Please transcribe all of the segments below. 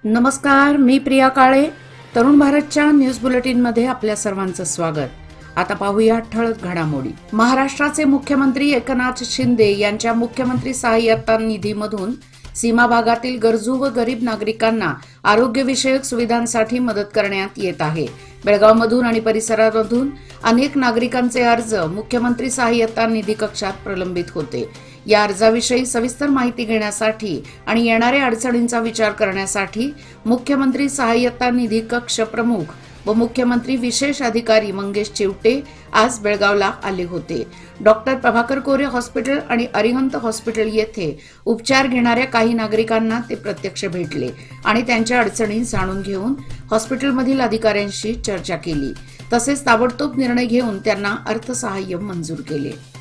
नमस्कार, मी प्रिया काळे. तरुण भारतच्या न्यूज बुलेटिन मध्ये आपल्या सर्वांचं स्वागत. आता पाहूया ठळक घडामोडी. महाराष्ट्राचे मुख्यमंत्री एकनाथ शिंदे यांच्या मुख्यमंत्री सहाय्यता निधीमधून सीमा भागातील गरजू व गरीब नागरिकांना आरोग्यविषयक सुविधांसाठी मदत करण्यात येत आहे. बेळगावमधून आणि परिसरामधून अनेक नागरिकांचे अर्ज मुख्यमंत्री सहाय्यता निधी कक्षात प्रलंबित होते. या अर्जाविषयी सविस्तर माहिती घेण्यासाठी आणि येणाऱ्या अडचणींचा विचार करण्यासाठी मुख्यमंत्री सहाय्यता निधी कक्ष प्रमुख व मुख्यमंत्री विशेष अधिकारी मंगेश चिवटे आज बेळगावला आले होते. डॉक्टर प्रभाकर कोरे हॉस्पिटल आणि अरिहंत हॉस्पिटल येथे उपचार घेणाऱ्या काही नागरिकांना ते प्रत्यक्ष भेटले आणि त्यांच्या अडचणी जाणून घेऊन हॉस्पिटलमधील अधिकाऱ्यांशी चर्चा केली. तसेच ताबडतोब निर्णय घेऊन त्यांना अर्थसहाय्य मंजूर केले.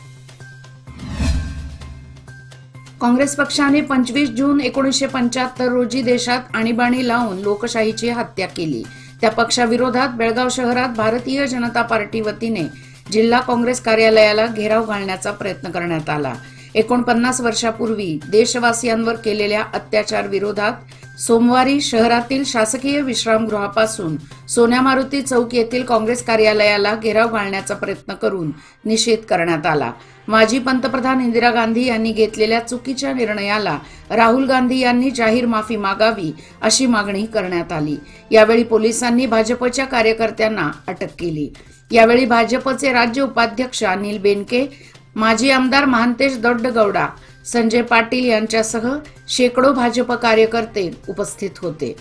काँग्रेस पक्षाने 25 जून 1975 रोजी देशात आणीबाणी लावून लोकशाहीची हत्या केली. त्या पक्षाविरोधात बेळगाव शहरात भारतीय जनता पार्टी वतीने जिल्हा काँग्रेस कार्यालयाला घेराव घालण्याचा प्रयत्न करण्यात आला. 49 वर्षापूर्वी देशवासियांवर केलेल्या अत्याचार विरोधात सोमवारी शहरातील शासकीय विश्रामगृहापासून सोन्या मारुती चौक येथील काँग्रेस कार्यालयाला घेराव घालण्याचा प्रयत्न करून निषेध करण्यात आला. माजी पंतप्रधान इंदिरा गांधी यांनी घेतलेल्या चुकीच्या निर्णयाला राहुल गांधी यांनी जाहीर माफी मागावी अशी मागणी करण्यात आली. यावेळी पोलिसांनी भाजपच्या कार्यकर्त्यांना अटक केली. यावेळी भाजपचे राज्य उपाध्यक्ष अनिल बेनके, माजी आमदार महांतेश दौड्डगौडा, संजय पाटील यांच्यासह शेकडो भाजप कार्यकर्ते उपस्थित होते.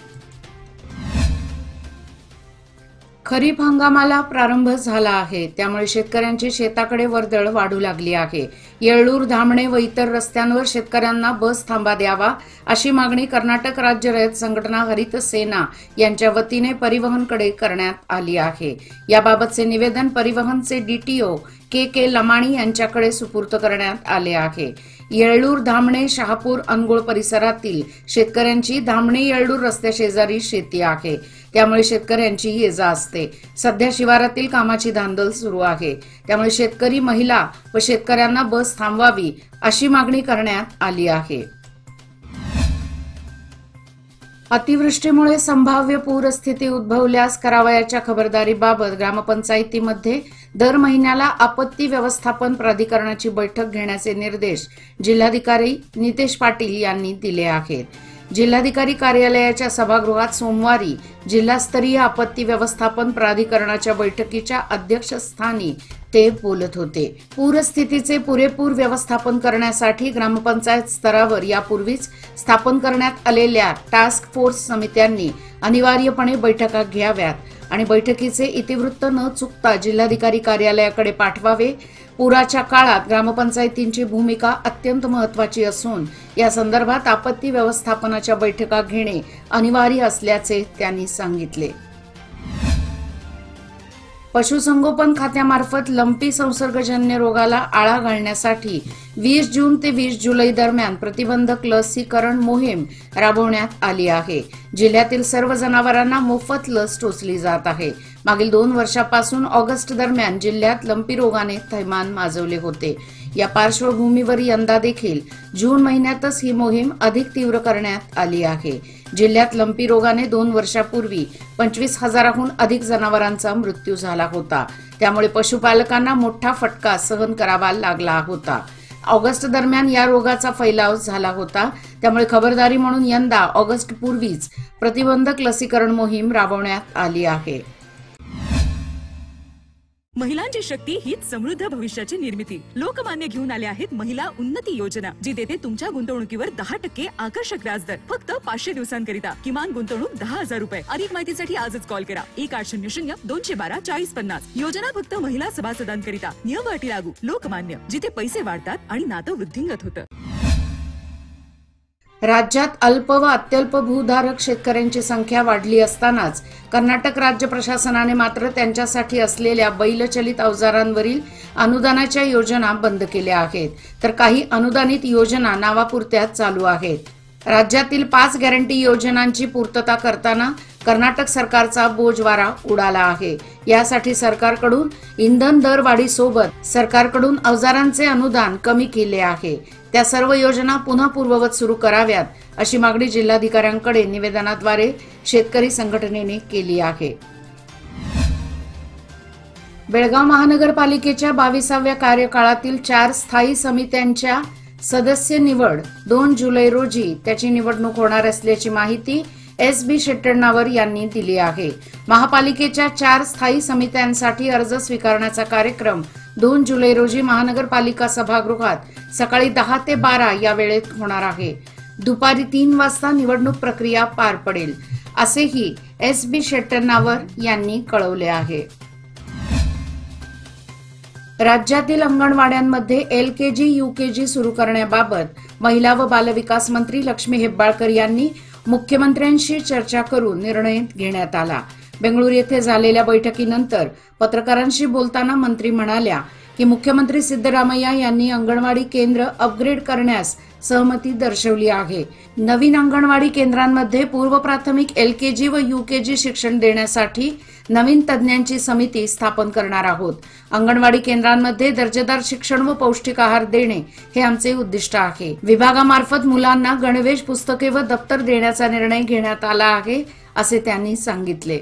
खरीप हंगामाला प्रारंभ झाला आहे, त्यामुळे शेतकऱ्यांची शेताकडे वर्दळ वाढू लागली आहे. येळ्ळूर, धामणे व इतर रस्त्यांवर शेतकऱ्यांना बस थांबा द्यावा अशी मागणी कर्नाटक राज्य रयत संघटना हरित सेना यांच्या वतीने परिवहनकडे करण्यात आली आहे. याबाबतचे निवेदन परिवहनचे डीटीओ के लमाणी यांच्याकडे सुपूर्द करण्यात आले आहे. येळ्ळूर, धामणे, शहापूर, अनगोळ परिसरातील शेतकऱ्यांची धामणे येळ्ळूर रस्त्याशेजारी शेती आहे, त्यामुळे शेतकऱ्यांची ये जा असते. सध्या शिवारातील कामाची धांदल सुरू आहे, त्यामुळे शेतकरी, महिला व शेतकऱ्यांना बस थांबवावी अशी मागणी करण्यात आली आहे. अतिवृष्टीमुळे संभाव्य पूरस्थिती उद्भवल्यास करावयाच्या खबरदारीबाबत ग्रामपंचायतीमध्ये दर महिन्याला आपत्ती व्यवस्थापन प्राधिकरणाची बैठक घेण्याचे निर्देश जिल्हाधिकारी नितेश पाटील यांनी दिले आहेत. जिल्हाधिकारी कार्यालयाच्या सभागृहात सोमवारी जिल्हास्तरीय आपत्ती व्यवस्थापन प्राधिकरणाच्या बैठकीच्या अध्यक्षस्थानी ते बोलत होते. पूरस्थितीचे पुरेपूर व्यवस्थापन करण्यासाठी ग्रामपंचायत स्तरावर यापूर्वीच स्थापन करण्यात आलेल्या टास्क फोर्स समित्यांनी अनिवार्यपणे बैठका घ्याव्यात आणि बैठकीचे इतिवृत्त न चुकता जिल्हाधिकारी कार्यालयाकडे पाठवावे. पुराच्या काळात ग्रामपंचायतींची भूमिका अत्यंत महत्त्वाची असून या संदर्भात आपत्ती व्यवस्थापनाच्या बैठका घेणे अनिवार्य असल्याचे त्यांनी सांगितले. पशुसंगोपन खात्यामार्फत लंपी संसर्गजन्य रोगाला आळा घालण्यासाठी 20 जून ते 20 जुलै दरम्यान प्रतिबंधक लसीकरण मोहीम राबवण्यात आली आहे. जिल्ह्यातील सर्व जनावरांना मोफत लस टोचली जात आहे. मागील 2 वर्षापासून ऑगस्ट दरम्यान जिल्ह्यात लंपी रोगाने थैमान माजवले होते. या पार्श्वभूमीवर यंदा देखील जून महिन्यातच ही मोहीम अधिक तीव्र करण्यात आली आहे. जिल्ह्यात लंपी रोगाने 2 वर्षापूर्वी 25,000हून अधिक जनावरांचा मृत्यू झाला होता, त्यामुळे पशुपालकांना मोठा फटका सहन करावा लागला होता. ऑगस्ट दरम्यान या रोगाचा फैलाव झाला होता, त्यामुळे खबरदारी म्हणून यंदा ऑगस्ट पूर्वीच प्रतिबंधक लसीकरण मोहीम राबवण्यात आली आहे. महिलांची शक्ती हीच समृद्ध भविष्याची निर्मिती. लोकमान्य घेऊन आले आहेत महिला उन्नती योजना, जी देते तुमच्या गुंतवणुकीवर 10% आकर्षक व्याजदर फक्त 500 दिवसांकरिता. किमान गुंतवणूक 10,000 रुपये. अधिक माहितीसाठी आजच कॉल करा 1800-212-4050. योजना फक्त महिला सभासदांकरिता. नियम व अटी लागू. लोकमान्य, जिथे पैसे वाढतात आणि नातं वृद्धिंगत होतं. राज्यात अल्प व अत्यल्प भूधारक शेतकऱ्यांची संख्या वाढली असतानाच कर्नाटक राज्य प्रशासनाने मात्र त्यांच्यासाठी असलेल्या बैलचलित अवजारांवरील अनुदानाच्या योजना बंद केल्या आहेत, तर काही अनुदानित योजना नावापुरत्याच चालू आहेत. राज्यातील 5 गॅरंटी योजनांची पूर्तता करताना कर्नाटक सरकारचा बोजवारा उडाला आहे। यासाठी सरकारकडून इंधन दरवाढीसोबत सरकारकडून अवजारांचे अनुदान कमी केले आहे। त्या सर्व योजना पुन्हा पूर्ववत सुरू कराव्यात अशी मागणी जिल्हाधिकाऱ्यांकडे निवेदनाद्वारे शेतकरी संघटनेने केली आहे। बेळगाव महानगरपालिकेच्या 22व्या कार्यकाळातील 4 स्थायी समित्यांच्या सदस्य निवड 2 जुलै रोजी त्याची निवडणूक होणार असल्याची माहिती SB शेट्टण्णावर यांनी दिली आहे। महापालिकेच्या 4 स्थायी समित्यांसाठी अर्ज स्वीकारण्याचा कार्यक्रम 2 जुलै रोजी महानगरपालिका सभागृहात सकाळी 10 ते 12 या वेळेत होणार आहे। दुपारी 3 वाजता निवडणूक प्रक्रिया पार पडेल असेही SB शेट्टण्णावर यांनी कळवले आहे। राज्यातील अंगणवाड्यांमध्ये LKG UKG सुरू करण्याबाबत महिला व बालविकास मंत्री लक्ष्मी हेब्बाळकर यांनी मुख्यमंत्र्यांशी चर्चा करून निर्णय घेण्यात आला। बेंगळुरू येथे झालेल्या बैठकीनंतर पत्रकारांशी बोलताना मंत्री म्हणाल्या की मुख्यमंत्री सिद्धरामय्या यांनी अंगणवाडी केंद्र अपग्रेड करण्यास सहमती दर्शवली आहे। नवीन अंगणवाडी केंद्रांमध्ये पूर्व प्राथमिक LKG व UKG शिक्षण देण्यासाठी नवीन तज्ञांची समिती स्थापन करणार आहोत। अंगणवाडी केंद्रांमध्ये दर्जेदार शिक्षण व पौष्टिक आहार देणे हे आमचे उद्दिष्ट आहे। विभागामार्फत मुलांना गणवेश, पुस्तके व दप्तर देण्याचा निर्णय घेण्यात आला आहे असे त्यांनी सांगितले।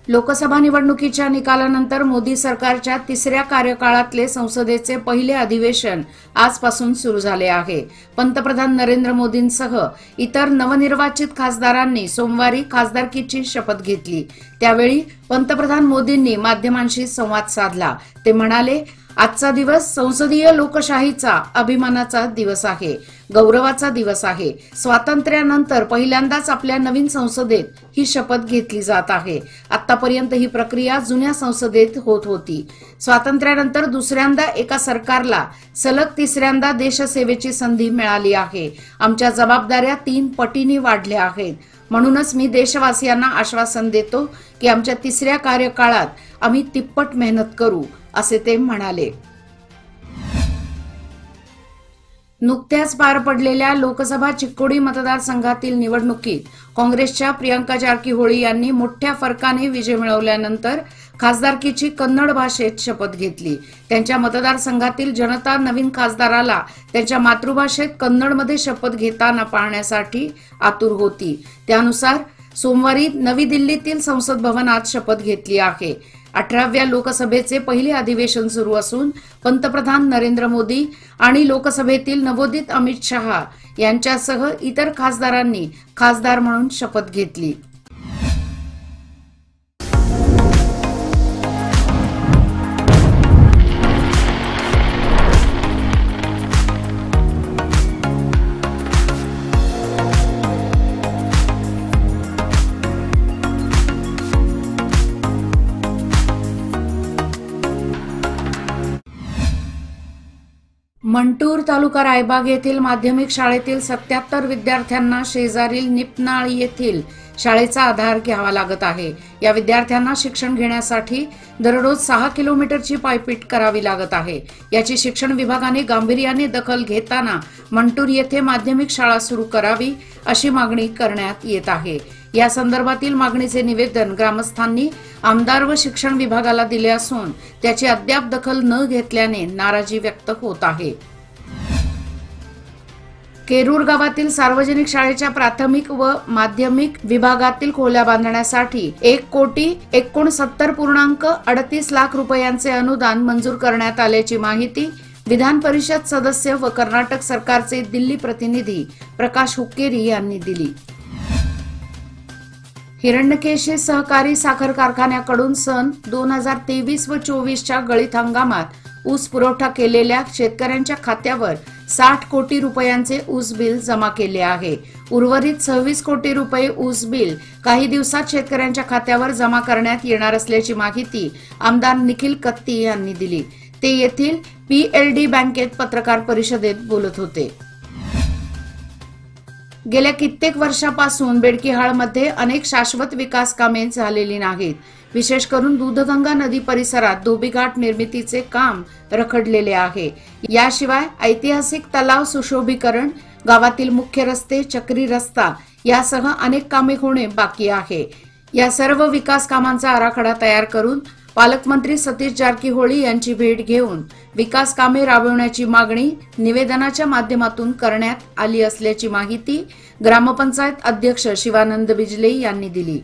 लोकसभा निवडणुकीच्या निकालानंतर मोदी सरकारच्या 3ऱ्या कार्यकाळातले संसदेचे पहिले अधिवेशन आजपासून सुरू झाले आहे। पंतप्रधान नरेंद्र मोदींसह इतर नवनिर्वाचित खासदारांनी सोमवारी खासदारकीची शपथ घेतली। त्यावेळी पंतप्रधान मोदींनी माध्यमांशी संवाद साधला। ते म्हणाले, आजचा दिवस संसदीय लोकशाहीचा अभिमानाचा दिवस आहे, गौरवाचा दिवस आहे। स्वातंत्र्यानंतर पहिल्यांदाच आपल्या नवीन संसदेत ही शपथ घेतली जात आहे। आतापर्यंत ही प्रक्रिया जुन्या संसदेत होत होती। स्वातंत्र्यानंतर दुसऱ्यांदा एका सरकारला सलग 3ऱ्यांदा देशसेवेची संधी मिळाली आहे। आमच्या जबाबदाऱ्या 3 पटीने वाढल्या आहेत। म्हणूनच मी देशवासियांना आश्वासन देतो की आमच्या 3ऱ्या कार्यकाळात आम्ही तिप्पट मेहनत करू असे ते म्हणाले। नुकत्याच पार पडलेल्या लोकसभा चिक्कोडी मतदारसंघातील निवडणुकीत काँग्रेसच्या प्रियंका जारकीहोळी यांनी मोठ्या फरकाने विजय मिळवल्यानंतर खासदारकीची कन्नड भाषेत शपथ घेतली। त्यांच्या मतदारसंघातील जनता नवीन खासदाराला त्यांच्या मातृभाषेत कन्नडमध्ये शपथ घेताना पाहण्यासाठी आतुर होती। त्यानुसार सोमवारी नवी दिल्लीतील संसद भवनात शपथ घेतली आहे। 18व्या लोकसभेचे पहिले अधिवेशन सुरू असून पंतप्रधान नरेंद्र मोदी आणि लोकसभेतील नवोदित अमित शहा यांच्यासह इतर खासदारांनी खासदार म्हणून शपथ घेतली। मंटूर तालुका रायबाग येथील माध्यमिक शाळेतील 77 विद्यार्थ्यांना शेजारील निपनाळ येथील शाळेचा आधार घ्यावा लागत आहे। या विद्यार्थ्यांना शिक्षण घेण्यासाठी दररोज 6 किलोमीटरची पायपीट करावी लागत आहे। याची शिक्षण विभागाने गांभीर्याने दखल घेताना मंटूर येथे माध्यमिक शाळा सुरू करावी अशी मागणी करण्यात येत आहे। या संदर्भातील मागणीचे निवेदन ग्रामस्थांनी आमदार व शिक्षण विभागाला दिले असून त्याची अद्याप दखल न घेतल्याने नाराजी व्यक्त होत आहे। केरूर गावातील सार्वजनिक शाळेच्या प्राथमिक व माध्यमिक विभागातील खोल्या बांधण्यासाठी 1,69,38 लाख रुपयांचे अनुदान मंजूर करण्यात आल्याची माहिती विधान परिषद सदस्य व कर्नाटक सरकारचे दिल्ली प्रतिनिधी प्रकाश हुक्केरी यांनी दिली। हिरण्यकेशी सहकारी साखर कारखान्याकडून सन 2023 व 24च्या गळीत हंगामात ऊस पुरवठा केलेल्या शेतकऱ्यांच्या खात्यावर 60 कोटी रुपयांचे ऊस बिल जमा केले आहे। उर्वरित 26 कोटी रुपये ऊस बिल काही दिवसात शेतकऱ्यांच्या खात्यावर जमा करण्यात येणार असल्याची माहिती आमदार निखिल कत्ती यांनी दिली। ते येथील PLD बँकेत पत्रकार परिषदेत बोलत होते। गेल्या कित्येक वर्षापासून बेडकीहाळमध्ये अनेक शाश्वत विकास कामे झालेली नाहीत। विशेष करून दूधगंगा नदी परिसरात धोबीघाट निर्मितीचे काम रखडलेले आहे। याशिवाय ऐतिहासिक तलाव सुशोभीकरण, गावातील मुख्य रस्ते, चक्री रस्ता यासह अनेक कामे होणे बाकी आहे। या सर्व विकास कामांचा आराखडा तयार करून पालकमंत्री सतीश जारकीहोळी यांची भेट घेऊन विकास कामे राबवण्याची मागणी निवेदनाच्या माध्यमातून करण्यात आली असल्याची माहिती ग्रामपंचायत अध्यक्ष शिवानंद बिजले यांनी दिली।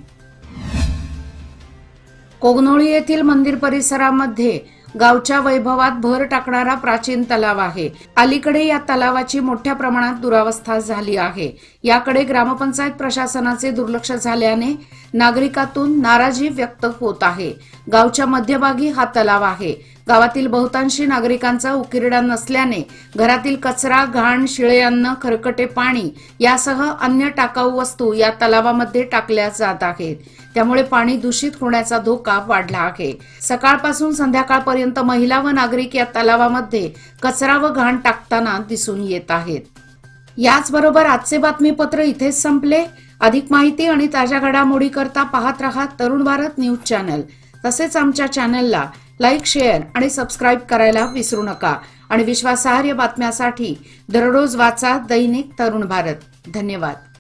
कोगनोळी येथील मंदिर परिसरामध्ये गावच्या वैभवात भर टाकणारा प्राचीन तलाव आहे। अलीकडे या तलावाची मोठ्या प्रमाणात दुरावस्था झाली आहे। याकडे ग्रामपंचायत प्रशासनाचे दुर्लक्ष झाल्याने नागरिकातून नाराजी व्यक्त होत आहे। गावच्या मध्यभागी हा तलाव आहे। गावातील बहुतांशी नागरिकांचा उकिरडा नसल्याने घरातील कचरा, घाण, शिळे अन्न, खरकटे पाणी यासह अन्य टाकाऊ वस्तू या तलावामध्ये टाकल्या जात आहेत। त्यामुळे पाणी दूषित होण्याचा धोका वाढला आहे। सकाळपासून संध्याकाळपर्यंत महिला व नागरिक या तलावामध्ये कचरा व घाण टाकताना दिसून येत आहेत। याचबरोबर आजचे बातमीपत्र इथेच संपले। अधिक माहिती आणि ताज्या घडामोडी करता पाहत रहा तरुण भारत न्यूज चॅनल। तसेच आमच्या चॅनलला लाईक, शेअर आणि सबस्क्राईब करायला विसरू नका आणि विश्वासार्ह बातम्यांसाठी दररोज वाचा दैनिक तरुण भारत। धन्यवाद।